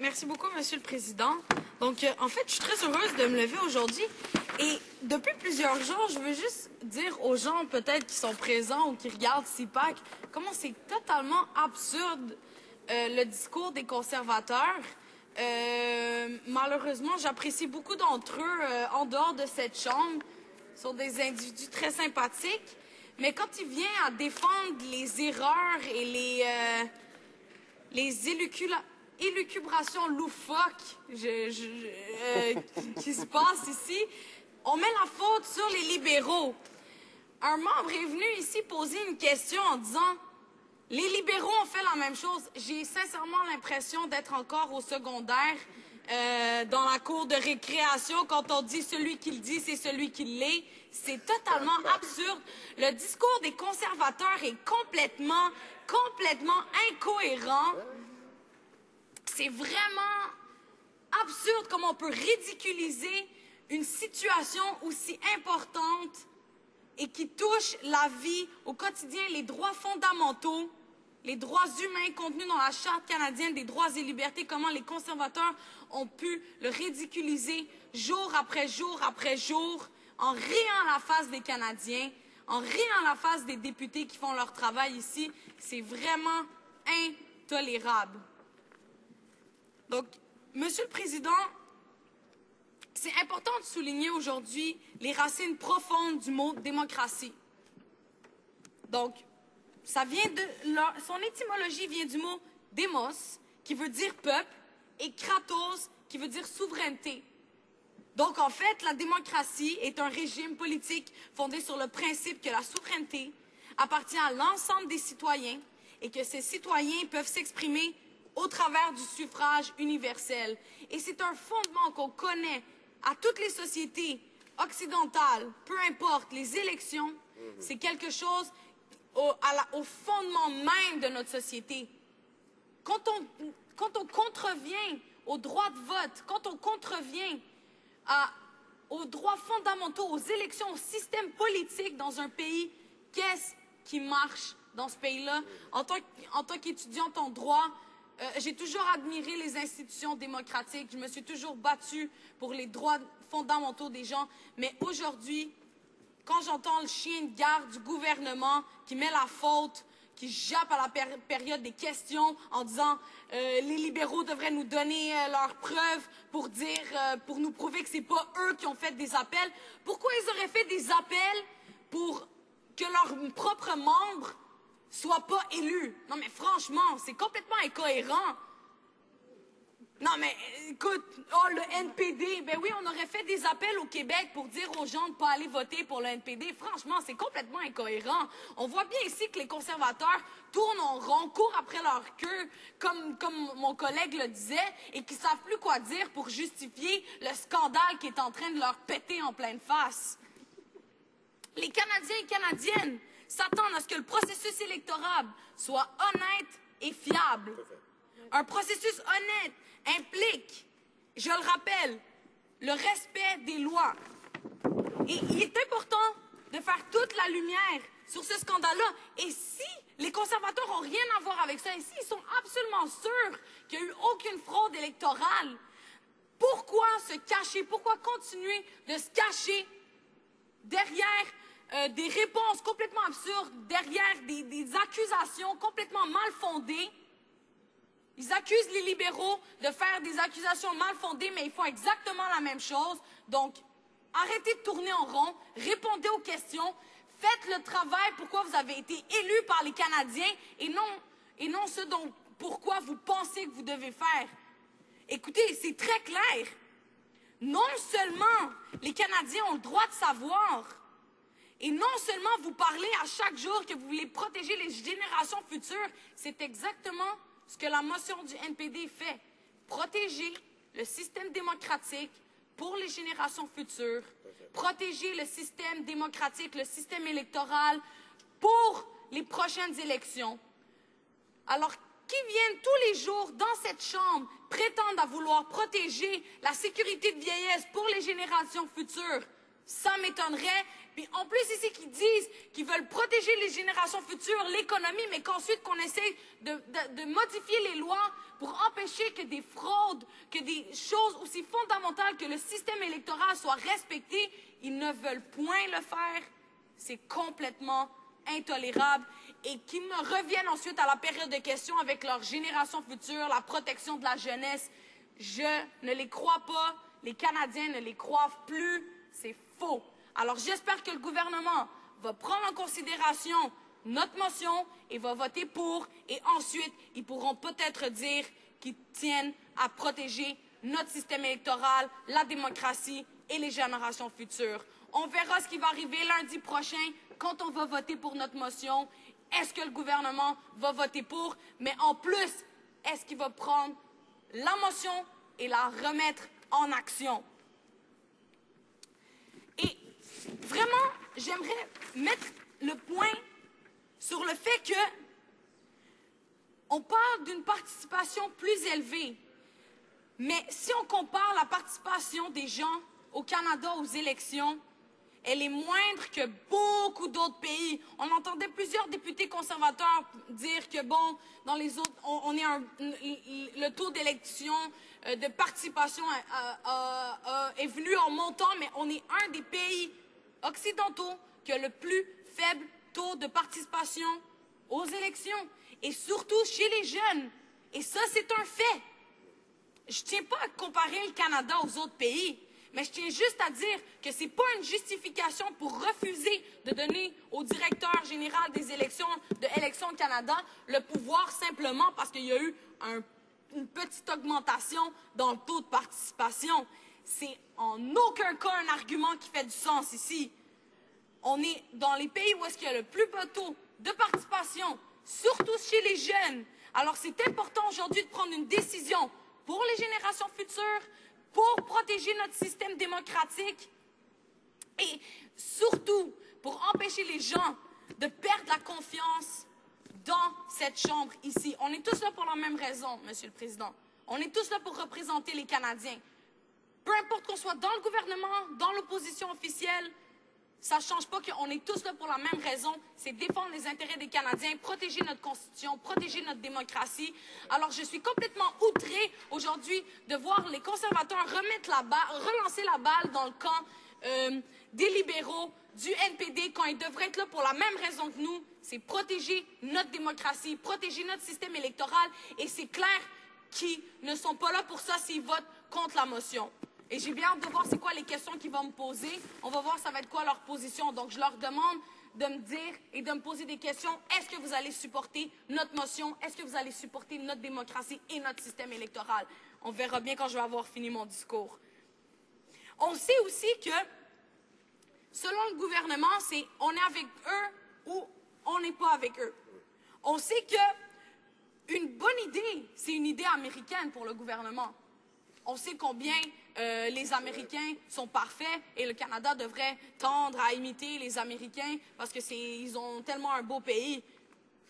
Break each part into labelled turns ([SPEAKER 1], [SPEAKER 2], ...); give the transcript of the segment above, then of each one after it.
[SPEAKER 1] Merci beaucoup, Monsieur le Président. Donc, en fait, je suis très heureuse de me lever aujourd'hui. Et depuis plusieurs jours, je veux juste dire aux gens, peut-être, qui sont présents ou qui regardent CIPAC, comment c'est totalement absurde le discours des conservateurs. Malheureusement, j'apprécie beaucoup d'entre eux en dehors de cette chambre. Ils sont des individus très sympathiques. Mais quand il vient à défendre les erreurs et les élucubrations loufoques qui se passent ici, on met la faute sur les libéraux. Un membre est venu ici poser une question en disant « Les libéraux ont fait la même chose ». J'ai sincèrement l'impression d'être encore au secondaire, dans la cour de récréation, quand on dit « celui qui le dit, c'est celui qui l'est ». C'est totalement absurde. Le discours des conservateurs est complètement incohérent. C'est vraiment absurde comment on peut ridiculiser une situation aussi importante et qui touche la vie au quotidien, les droits fondamentaux, les droits humains contenus dans la Charte canadienne des droits et libertés, comment les conservateurs ont pu le ridiculiser jour après jour, en riant à la face des Canadiens, en riant à la face des députés qui font leur travail ici. C'est vraiment intolérable. Donc, Monsieur le Président, c'est important de souligner aujourd'hui les racines profondes du mot démocratie. Donc, son étymologie vient du mot démos, qui veut dire peuple, et kratos, qui veut dire souveraineté. Donc, en fait, la démocratie est un régime politique fondé sur le principe que la souveraineté appartient à l'ensemble des citoyens et que ces citoyens peuvent s'exprimer au travers du suffrage universel. Et c'est un fondement qu'on connaît à toutes les sociétés occidentales, peu importe les élections, c'est quelque chose au fondement même de notre société. Quand on contrevient aux droits de vote, quand on contrevient aux droits fondamentaux, aux élections, au système politique dans un pays, qu'est-ce qui marche dans ce pays-là? En tant qu'étudiante en droit, j'ai toujours admiré les institutions démocratiques. Je me suis toujours battue pour les droits fondamentaux des gens. Mais aujourd'hui, quand j'entends le chien de garde du gouvernement qui met la faute, qui jappe à la période des questions en disant les libéraux devraient nous donner leurs preuves pour nous prouver que c'est pas eux qui ont fait des appels. Pourquoi ils auraient fait des appels pour que leurs propres membres soient pas élus? Non mais franchement, c'est complètement incohérent. Non mais écoute, le NPD, ben oui, on aurait fait des appels au Québec pour dire aux gens de pas aller voter pour le NPD. Franchement, c'est complètement incohérent. On voit bien ici que les conservateurs tournent en rond, courent après leur queue, comme mon collègue le disait, et qui savent plus quoi dire pour justifier le scandale qui est en train de leur péter en pleine face. Les Canadiens et Canadiennes s'attendent à ce que le processus électoral soit honnête et fiable. Un processus honnête implique, je le rappelle, le respect des lois. Et il est important de faire toute la lumière sur ce scandale-là. Et si les conservateurs n'ont rien à voir avec ça, et s'ils sont absolument sûrs qu'il n'y a eu aucune fraude électorale, pourquoi se cacher, pourquoi continuer de se cacher derrière des réponses complètement absurdes, derrière des accusations complètement mal fondées? Ils accusent les libéraux de faire des accusations mal fondées, mais ils font exactement la même chose. Donc, arrêtez de tourner en rond, répondez aux questions, faites le travail pourquoi vous avez été élus par les Canadiens et non ce dont pourquoi vous pensez que vous devez faire. Écoutez, c'est très clair. Non seulement les Canadiens ont le droit de savoir, et non seulement vous parlez à chaque jour que vous voulez protéger les générations futures, c'est exactement ce que la motion du NPD fait. Protéger le système démocratique pour les générations futures, protéger le système démocratique, le système électoral pour les prochaines élections. Alors, qui viennent tous les jours dans cette chambre prétendent à vouloir protéger la sécurité de vieillesse pour les générations futures, Ça m'étonnerait. Puis en plus ici qu'ils disent qu'ils veulent protéger les générations futures, l'économie, mais qu'ensuite qu'on essaie de modifier les lois pour empêcher que des fraudes, que des choses aussi fondamentales que le système électoral soit respecté, ils ne veulent point le faire. C'est complètement intolérable. Et qu'ils me reviennent ensuite à la période de questions avec leur génération future, la protection de la jeunesse. Je ne les crois pas. Les Canadiens ne les croient plus. C'est faux. Alors j'espère que le gouvernement va prendre en considération notre motion et va voter pour. Et ensuite, ils pourront peut-être dire qu'ils tiennent à protéger notre système électoral, la démocratie et les générations futures. On verra ce qui va arriver lundi prochain quand on va voter pour notre motion. Est-ce que le gouvernement va voter pour? Mais en plus, est-ce qu'il va prendre la motion et la remettre en action? Et vraiment, j'aimerais mettre le point sur le fait que on parle d'une participation plus élevée. Mais si on compare la participation des gens au Canada aux élections, elle est moindre que beaucoup d'autres pays. On entendait plusieurs députés conservateurs dire que, bon, dans les autres, le taux d'élection, de participation est venu en montant, mais on est un des pays occidentaux qui a le plus faible taux de participation aux élections. Et surtout chez les jeunes. Et ça, c'est un fait. Je ne tiens pas à comparer le Canada aux autres pays. Mais je tiens juste à dire que ce n'est pas une justification pour refuser de donner au directeur général des élections de Élections Canada le pouvoir simplement parce qu'il y a eu une petite augmentation dans le taux de participation. C'est en aucun cas un argument qui fait du sens ici. On est dans les pays où est-ce qu'il y a le plus bas taux de participation, surtout chez les jeunes. Alors c'est important aujourd'hui de prendre une décision pour les générations futures, pour protéger notre système démocratique et surtout pour empêcher les gens de perdre la confiance dans cette chambre ici. On est tous là pour la même raison, Monsieur le Président. On est tous là pour représenter les Canadiens. Peu importe qu'on soit dans le gouvernement, dans l'opposition officielle, ça ne change pas qu'on est tous là pour la même raison, c'est défendre les intérêts des Canadiens, protéger notre Constitution, protéger notre démocratie. Alors je suis complètement outrée aujourd'hui de voir les conservateurs relancer la balle dans le camp des libéraux, du NPD, quand ils devraient être là pour la même raison que nous, c'est protéger notre démocratie, protéger notre système électoral, et c'est clair qu'ils ne sont pas là pour ça s'ils votent contre la motion. Et j'ai bien hâte de voir c'est quoi les questions qu'ils vont me poser. On va voir ça va être quoi leur position. Donc, je leur demande de me dire et de me poser des questions. Est-ce que vous allez supporter notre motion? Est-ce que vous allez supporter notre démocratie et notre système électoral? On verra bien quand je vais avoir fini mon discours. On sait aussi que, selon le gouvernement, c'est on est avec eux ou on n'est pas avec eux. On sait que une bonne idée, c'est une idée américaine pour le gouvernement. On sait combien les Américains sont parfaits et le Canada devrait tendre à imiter les Américains parce qu'ils ont tellement un beau pays.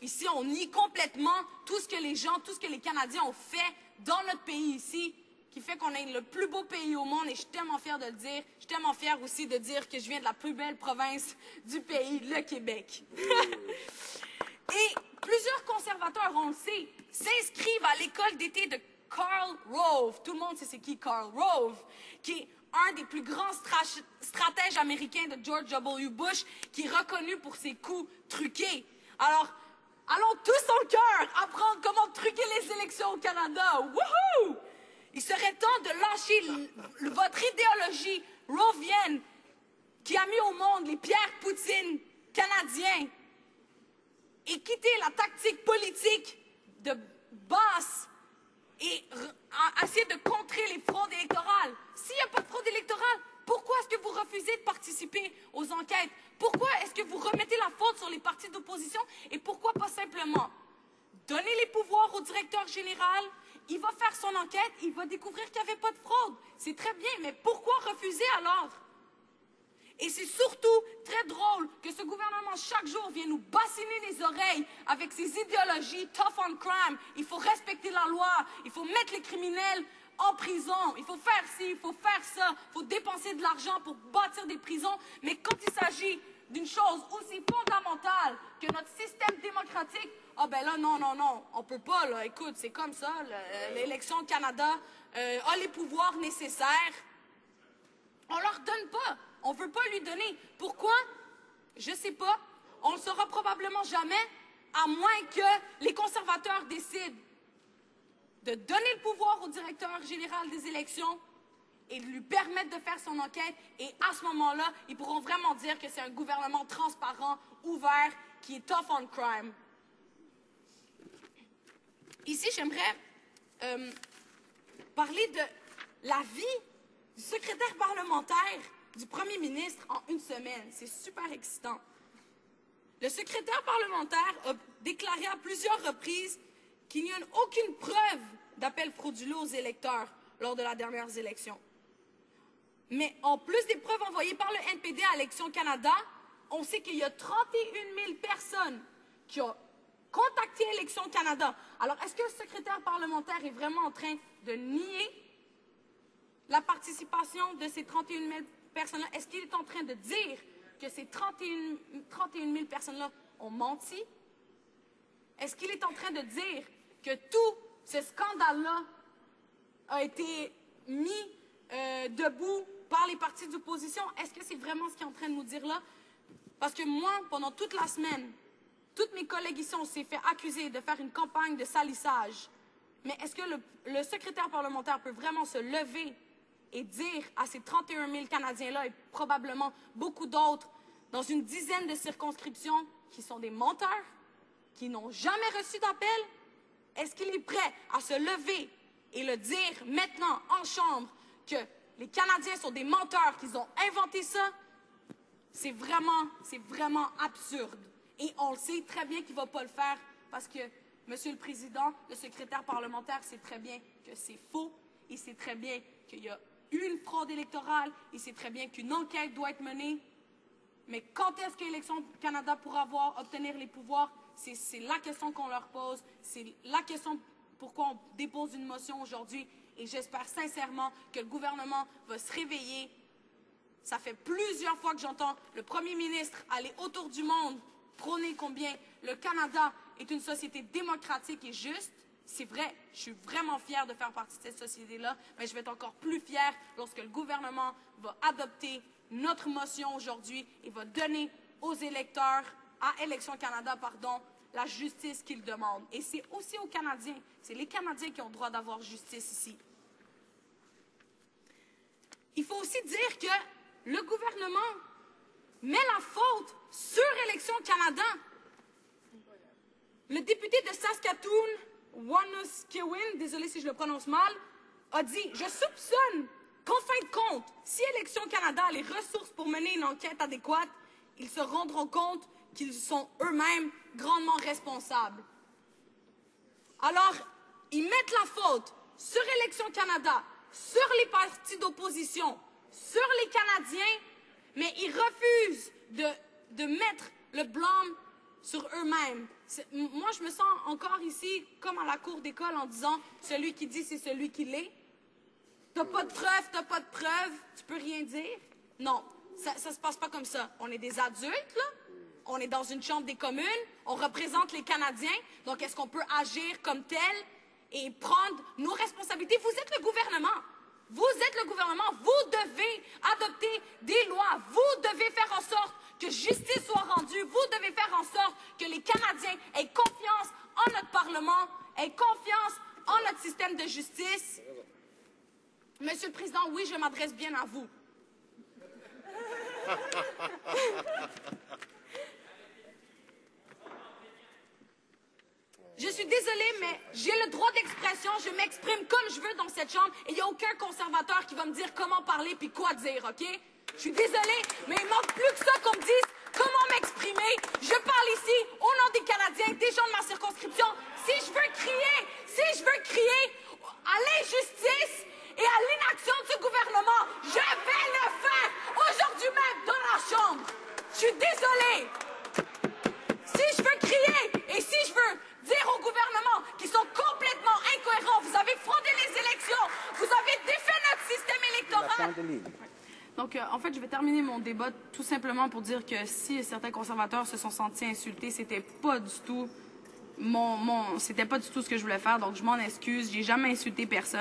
[SPEAKER 1] Ici, on nie complètement tout ce que les gens, tout ce que les Canadiens ont fait dans notre pays ici, qui fait qu'on est le plus beau pays au monde et je suis tellement fière de le dire. Je suis tellement fière aussi de dire que je viens de la plus belle province du pays, le Québec. Et plusieurs conservateurs, on le sait, s'inscrivent à l'école d'été de Karl Rove, tout le monde sait c'est qui Karl Rove, qui est un des plus grands stratèges américains de George W. Bush, qui est reconnu pour ses coups truqués. Alors, allons tous en cœur apprendre comment truquer les élections au Canada. Wouhou! Il serait temps de lâcher votre idéologie rovienne qui a mis au monde les Pierre Poutine canadiens et quitter la tactique politique de basse et essayer de contrer les fraudes électorales. S'il n'y a pas de fraude électorale, pourquoi est-ce que vous refusez de participer aux enquêtes? Pourquoi est-ce que vous remettez la faute sur les partis d'opposition? Et pourquoi pas simplement donner les pouvoirs au directeur général? Il va faire son enquête, il va découvrir qu'il n'y avait pas de fraude. C'est très bien, mais pourquoi refuser alors? Et c'est surtout très drôle que ce gouvernement, chaque jour, vient nous bassiner les oreilles avec ses idéologies tough on crime. Il faut respecter la loi, il faut mettre les criminels en prison, il faut faire ci, il faut faire ça, il faut dépenser de l'argent pour bâtir des prisons, mais quand il s'agit d'une chose aussi fondamentale que notre système démocratique, ah ben là, non, non, non, on peut pas, là, écoute, c'est comme ça, l'élection au Canada a les pouvoirs nécessaires, on leur donne pas, on veut pas lui donner. Pourquoi? Je sais pas, on le saura probablement jamais, à moins que les conservateurs décident de donner le pouvoir au directeur général des élections et de lui permettre de faire son enquête. Et à ce moment-là, ils pourront vraiment dire que c'est un gouvernement transparent, ouvert, qui est tough on crime. Ici, j'aimerais parler de la vie du secrétaire parlementaire du premier ministre en une semaine. C'est super excitant. Le secrétaire parlementaire a déclaré à plusieurs reprises qu'il n'y a aucune preuve d'appel frauduleux aux électeurs lors de la dernière élection. Mais en plus des preuves envoyées par le NPD à Élections Canada, on sait qu'il y a 31 000 personnes qui ont contacté Élections Canada. Alors, est-ce que le secrétaire parlementaire est vraiment en train de nier la participation de ces 31 000 personnes-là? Est-ce qu'il est en train de dire que ces 31 000 personnes-là ont menti? Est-ce qu'il est en train de dire que tout ce scandale-là a été mis debout par les partis d'opposition? Est-ce que c'est vraiment ce qu'il est en train de nous dire là? Parce que moi, pendant toute la semaine, toutes mes collègues ici, on s'est fait accuser de faire une campagne de salissage. Mais est-ce que le secrétaire parlementaire peut vraiment se lever et dire à ces 31 000 Canadiens-là, et probablement beaucoup d'autres, dans une dizaine de circonscriptions, qui sont des menteurs, qui n'ont jamais reçu d'appel? Est-ce qu'il est prêt à se lever et le dire maintenant en chambre que les Canadiens sont des menteurs, qu'ils ont inventé ça? C'est vraiment absurde. Et on le sait très bien qu'il ne va pas le faire parce que, Monsieur le Président, le secrétaire parlementaire sait très bien que c'est faux. Il sait très bien qu'il y a eu une fraude électorale. Il sait très bien qu'une enquête doit être menée. Mais quand est-ce qu'Élections Canada pourra obtenir les pouvoirs? C'est la question qu'on leur pose. C'est la question pourquoi on dépose une motion aujourd'hui. Et j'espère sincèrement que le gouvernement va se réveiller. Ça fait plusieurs fois que j'entends le premier ministre aller autour du monde prôner combien le Canada est une société démocratique et juste. C'est vrai, je suis vraiment fière de faire partie de cette société-là, mais je vais être encore plus fière lorsque le gouvernement va adopter notre motion aujourd'hui et va donner aux électeurs, à Élections Canada, la justice qu'ils demandent. Et c'est aussi aux Canadiens. C'est les Canadiens qui ont le droit d'avoir justice ici. Il faut aussi dire que le gouvernement met la faute sur Élections Canada. Le député de Saskatoon, Wanuskewin, désolé si je le prononce mal, a dit « Je soupçonne qu'en fin de compte, si Élections Canada a les ressources pour mener une enquête adéquate, ils se rendront compte qu'ils sont eux-mêmes grandement responsables. » Alors, ils mettent la faute sur Élections Canada, sur les partis d'opposition, sur les Canadiens, mais ils refusent de mettre le blâme sur eux-mêmes. Moi, je me sens encore ici comme à la cour d'école en disant « Celui qui dit, c'est celui qui l'est. » T'as pas de preuve, tu peux rien dire. Non, ça se passe pas comme ça. On est des adultes, là. On est dans une chambre des communes. On représente les Canadiens. Donc, est-ce qu'on peut agir comme tel et prendre nos responsabilités? Vous êtes le gouvernement. Vous êtes le gouvernement. Vous devez adopter des lois. Vous devez faire en sorte que justice soit rendue. Vous devez faire en sorte que les Canadiens aient confiance en notre Parlement, aient confiance en notre système de justice. Monsieur le Président, oui, je m'adresse bien à vous. Je suis désolée, mais j'ai le droit d'expression, je m'exprime comme je veux dans cette chambre et il n'y a aucun conservateur qui va me dire comment parler puis quoi dire, OK? Je suis désolée, mais il manque plus que ça qu'on me dise comment m'exprimer. Je parle ici au nom des Canadiens, des gens de ma circonscription. Si je veux crier à l'injustice et à l'inaction de ce gouvernement, je vais le faire aujourd'hui même dans la chambre. Je suis désolée. Si je veux crier et si je veux dire au gouvernement qu'ils sont complètement incohérents, vous avez fraudé les élections, vous
[SPEAKER 2] Point de ligne.
[SPEAKER 3] Donc, en fait, je vais terminer mon débat tout simplement pour dire que si certains conservateurs se sont sentis insultés, c'était pas du tout c'était pas du tout ce que je voulais faire. Donc, je m'en excuse. J'ai jamais insulté personne.